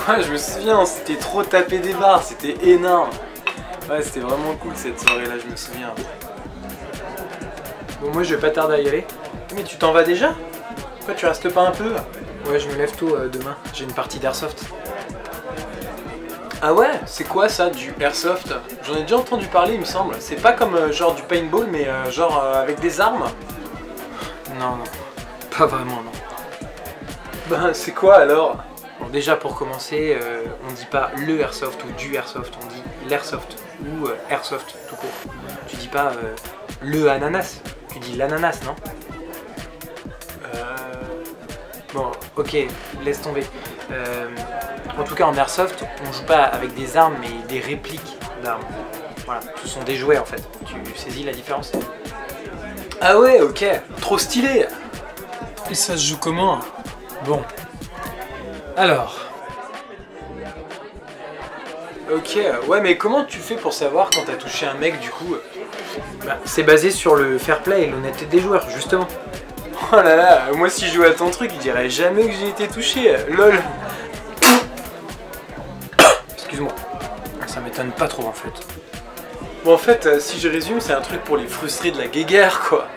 Ouais, je me souviens, c'était trop tapé des barres, c'était énorme. Ouais, c'était vraiment cool cette soirée-là, je me souviens. Bon, moi je vais pas tarder à y aller. Mais tu t'en vas déjà? Pourquoi tu restes pas un peu? Ouais, je me lève tôt demain, j'ai une partie d'airsoft. Ah ouais? C'est quoi ça, du airsoft? J'en ai déjà entendu parler, il me semble. C'est pas comme genre du paintball, mais genre avec des armes? Non, pas vraiment, non. Ben, c'est quoi alors? Bon, déjà pour commencer, on dit pas le airsoft ou du airsoft, on dit l'airsoft ou airsoft tout court. Tu dis pas le ananas, tu dis l'ananas, non? Bon, ok, laisse tomber. En tout cas, en airsoft, on joue pas avec des armes, mais des répliques d'armes. Voilà, ce sont des jouets en fait. Tu saisis la différence? Ah ouais, ok, trop stylé. Et ça se joue comment? Bon. Alors. Ok, ouais, mais comment tu fais pour savoir quand t'as touché un mec du coup? Bah, c'est basé sur le fair play et l'honnêteté des joueurs, justement. Oh là là, moi si je jouais à ton truc, je dirais jamais que j'ai été touché, lol. Excuse-moi. Ça m'étonne pas trop en fait. Bon en fait, si je résume, c'est un truc pour les frustrés de la guéguerre quoi.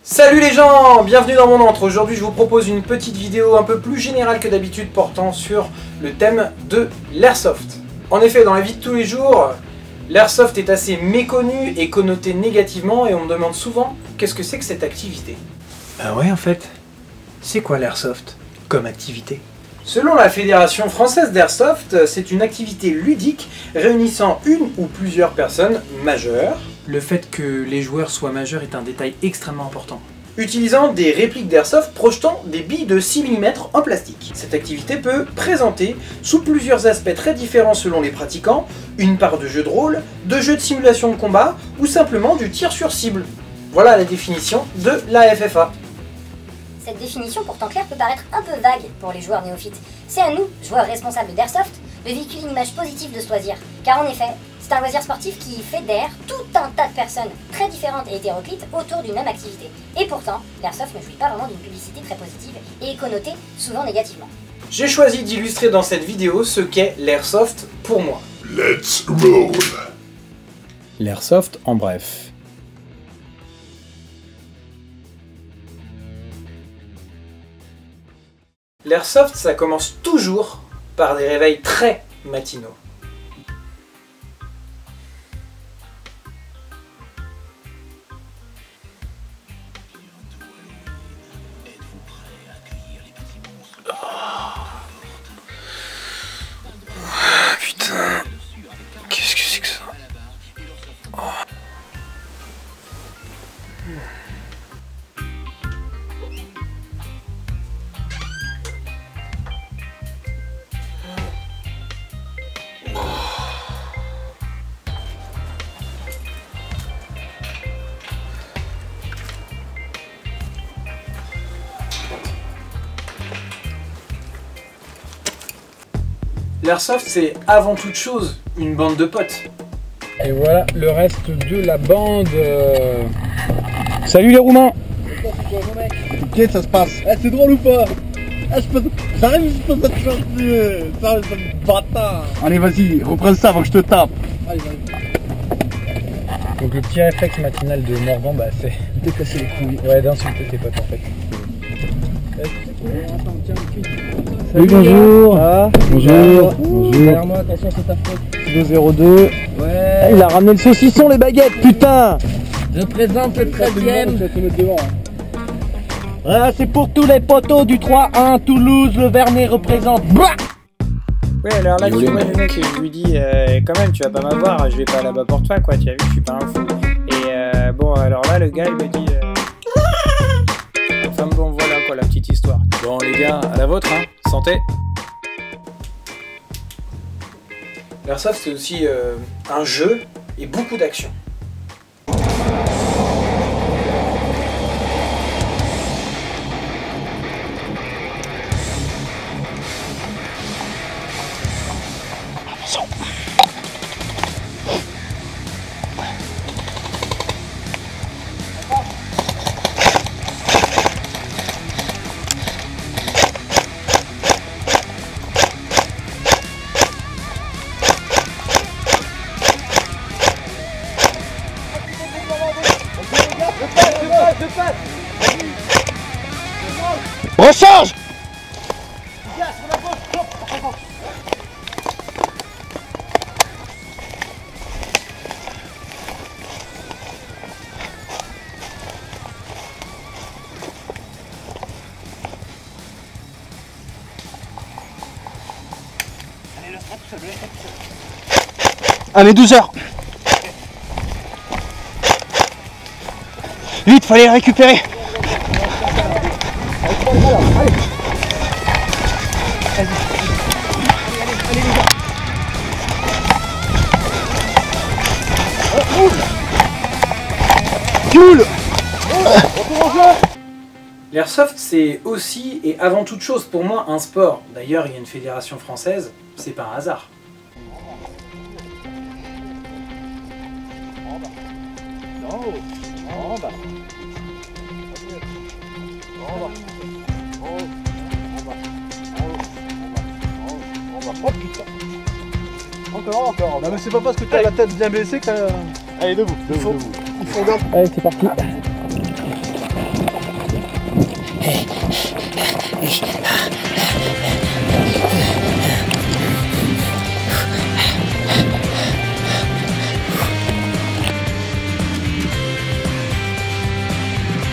Salut les gens, bienvenue dans mon antre. Aujourd'hui je vous propose une petite vidéo un peu plus générale que d'habitude portant sur le thème de l'airsoft. En effet, dans la vie de tous les jours, l'airsoft est assez méconnu et connoté négativement et on me demande souvent qu'est-ce que c'est que cette activité. Bah ouais en fait. C'est quoi l'airsoft comme activité? Selon la Fédération française d'airsoft, c'est une activité ludique réunissant une ou plusieurs personnes majeures. Le fait que les joueurs soient majeurs est un détail extrêmement important. Utilisant des répliques d'airsoft projetant des billes de 6 mm en plastique. Cette activité peut présenter, sous plusieurs aspects très différents selon les pratiquants, une part de jeu de rôle, de jeu de simulation de combat ou simplement du tir sur cible. Voilà la définition de la FFA. Cette définition pourtant claire peut paraître un peu vague pour les joueurs néophytes. C'est à nous, joueurs responsables d'airsoft, de véhiculer une image positive de ce loisir. Car en effet, c'est un loisir sportif qui fédère tout un tas de personnes très différentes et hétéroclites autour d'une même activité. Et pourtant, l'airsoft ne jouit pas vraiment d'une publicité très positive et est connoté souvent négativement. J'ai choisi d'illustrer dans cette vidéo ce qu'est l'airsoft pour moi. Let's roll. L'airsoft en bref. L'airsoft, ça commence toujours par des réveils très matinaux. Putain, qu'est-ce que c'est que ça? L'airsoft, c'est avant toute chose une bande de potes. Et voilà le reste de la bande. Salut les Roumains. Ok, ça se passe. Eh, c'est drôle ou pas? J'arrive, je peux te chanter. Ça, bâtard. Allez, vas-y, reprends ça avant que je te tape. Allez, vas-y. Donc le petit réflexe matinal de Morgan, bah c'est Décasser les couilles. ouais d'insulter tes potes en fait. Salut, bonjour. Ah, Bonjour. derrière moi, attention c'est ta faute. 202. Ouais. Il a ramené le saucisson, les baguettes, putain. Je présente le 13e. C'est pour tous les poteaux du 3-1, Toulouse, le Vernet représente. Bah Ouais, alors là, tu vois le mec, je lui dis, quand même, tu vas pas m'avoir, je vais pas là-bas pour toi, quoi, tu as vu, je suis pas un fou. Et bon, alors là, le gars, il me dit, enfin bon, voilà, quoi, la petite histoire. Bon, les gars, à la vôtre, hein, santé. L'airsoft, c'est aussi un jeu et beaucoup d'action. Recharge. Allez, 12 heures. Vite, fallait les récupérer. Cool. L'airsoft, c'est aussi et avant toute chose pour moi un sport. D'ailleurs, il y a une fédération française, c'est pas un hasard. Oh putain. Encore. Non mais c'est pas parce que t'as la tête bien baissée que t'as... Allez, debout. Il faut garder. Allez, c'est parti.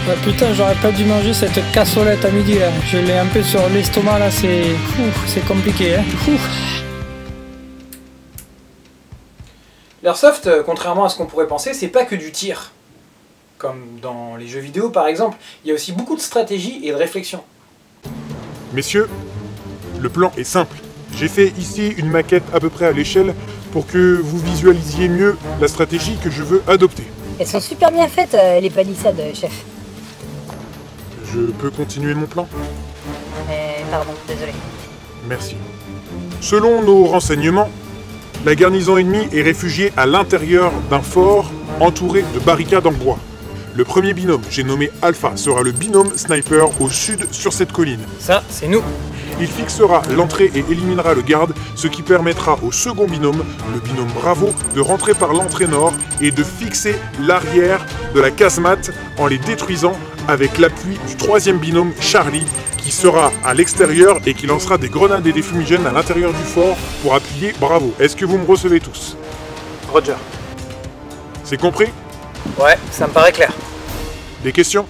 Ah, putain, j'aurais pas dû manger cette cassolette à midi là. Je l'ai un peu sur l'estomac là, c'est compliqué. Hein. L'airsoft, contrairement à ce qu'on pourrait penser, c'est pas que du tir. Comme dans les jeux vidéo par exemple, il y a aussi beaucoup de stratégie et de réflexion. Messieurs, le plan est simple. J'ai fait ici une maquette à peu près à l'échelle pour que vous visualisiez mieux la stratégie que je veux adopter. Elles sont super bien faites, les palissades, chef. Je peux continuer mon plan? Pardon, désolé. Merci. Selon nos renseignements, la garnison ennemie est réfugiée à l'intérieur d'un fort entouré de barricades en bois. Le premier binôme, j'ai nommé Alpha, sera le binôme sniper au sud sur cette colline. Ça, c'est nous. Il fixera l'entrée et éliminera le garde, ce qui permettra au second binôme, le binôme Bravo, de rentrer par l'entrée nord et de fixer l'arrière de la casemate en les détruisant avec l'appui du troisième binôme Charlie, qui sera à l'extérieur et qui lancera des grenades et des fumigènes à l'intérieur du fort pour appuyer Bravo. Est-ce que vous me recevez tous? Roger. C'est compris? Ouais, ça me paraît clair. Des questions?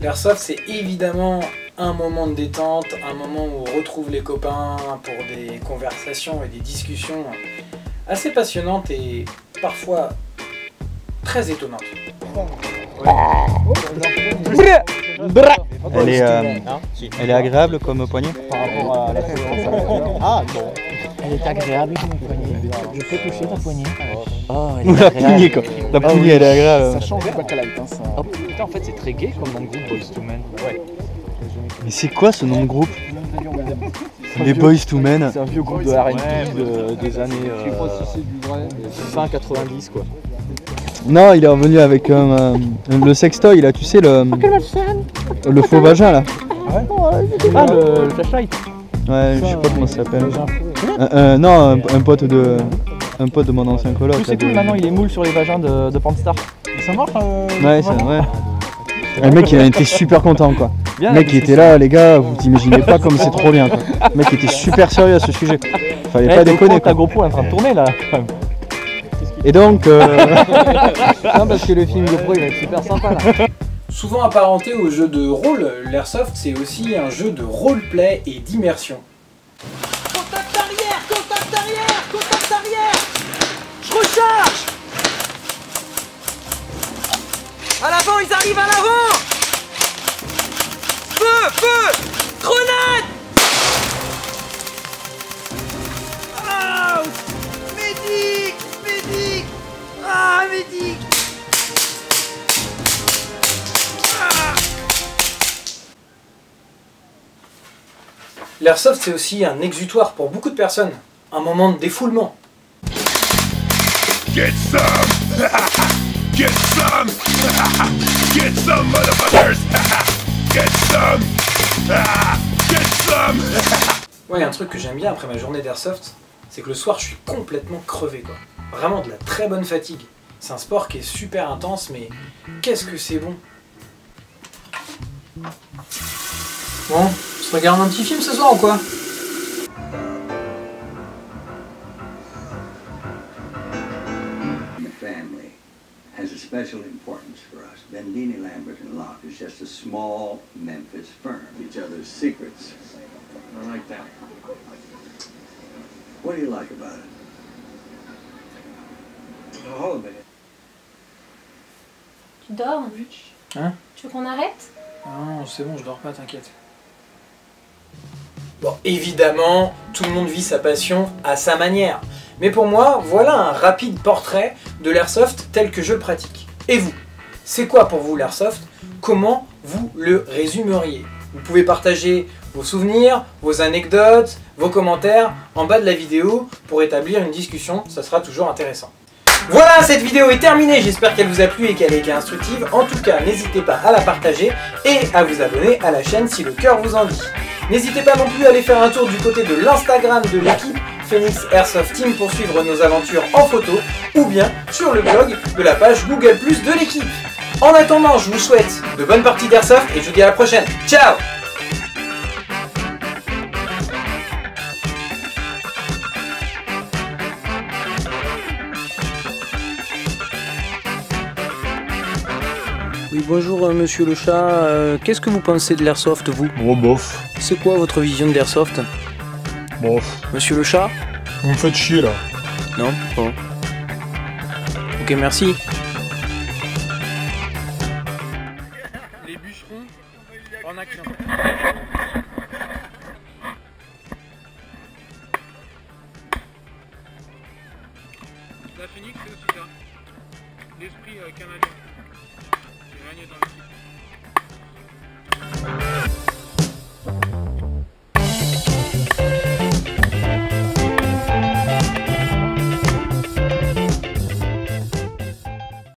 L'airsoft, c'est évidemment un moment de détente, un moment où on retrouve les copains pour des conversations et des discussions assez passionnantes et parfois très étonnantes. Elle est agréable comme poignée. Par rapport à la Ah non. Elle est agréable comme poignée. Je peux toucher ta poignée. Oh, elle Ou la poignée quoi. La poignée elle est agréable. Ça change du baccalauréat, hein, ça. Oh putain, en fait c'est très gay comme nom de groupe Boys to Men. Ouais. Mais c'est quoi ce nom de groupe? Les Boys to Men. C'est un vieux groupe de R&B des années fin 90 quoi. Non, il est revenu avec le sextoy là, tu sais le faux vagin là. Ah le flashlight. Ouais, je sais pas comment ça s'appelle. Non, un pote de mon ancien coloc. Tu sais cool, maintenant il est moule sur les vagins de Pantstar. Ça marche Ouais, c'est vrai. Le mec il a été super content quoi. Le mec il était là, les gars, vous t'imaginez pas comme c'est trop bien quoi. Le mec était super sérieux à ce sujet. Fallait pas déconner Ta quoi. GoPro est en train de tourner là quand même. Et donc... non, parce que le film GoPro il va être super sympa là. Souvent apparenté au jeu de rôle, l'airsoft c'est aussi un jeu de roleplay et d'immersion. Contact arrière, contact arrière, contact arrière. Je recharge. À l'avant, ils arrivent à l'avant. Feu, feu, grenade. Ah, médic, médic. Ah, médic. L'airsoft c'est aussi un exutoire pour beaucoup de personnes, un moment de défoulement. Get some! Get some! Get some, motherfuckers! Get some! Get some! Ouais, un truc que j'aime bien après ma journée d'airsoft, c'est que le soir je suis complètement crevé quoi. Vraiment de la très bonne fatigue. C'est un sport qui est super intense, mais qu'est-ce que c'est bon. Bon, on se regarde un petit film ce soir ou quoi? The family has a special importance for us. Bendini, Lambert & Locke is just a small Memphis firm. Each other's secrets. I like that. What do you like about it? All of it. Tu dors? Hein? Tu veux qu'on arrête? Non, c'est bon, je dors pas, t'inquiète. Bon, évidemment, tout le monde vit sa passion à sa manière. Mais pour moi, voilà un rapide portrait de l'airsoft tel que je le pratique. Et vous? C'est quoi pour vous l'airsoft? Comment vous le résumeriez? Vous pouvez partager vos souvenirs, vos anecdotes, vos commentaires en bas de la vidéo pour établir une discussion, ça sera toujours intéressant. Voilà, cette vidéo est terminée, j'espère qu'elle vous a plu et qu'elle a été instructive. En tout cas, n'hésitez pas à la partager et à vous abonner à la chaîne si le cœur vous en dit. N'hésitez pas non plus à aller faire un tour du côté de l'Instagram de l'équipe Phoenix Airsoft Team pour suivre nos aventures en photo ou bien sur le blog de la page Google+ de l'équipe. En attendant, je vous souhaite de bonnes parties d'Airsoft et je vous dis à la prochaine. Ciao! Oui, bonjour monsieur le chat, qu'est-ce que vous pensez de l'airsoft vous? Oh bof. C'est quoi votre vision de l'airsoft? Bof. Monsieur le chat? Vous me faites chier là. Non? Bon. Ok, merci. Les bûcherons en action. La Phoenix c'est aussi ça. L'esprit canadien. J'ai gagné dans l'équipe.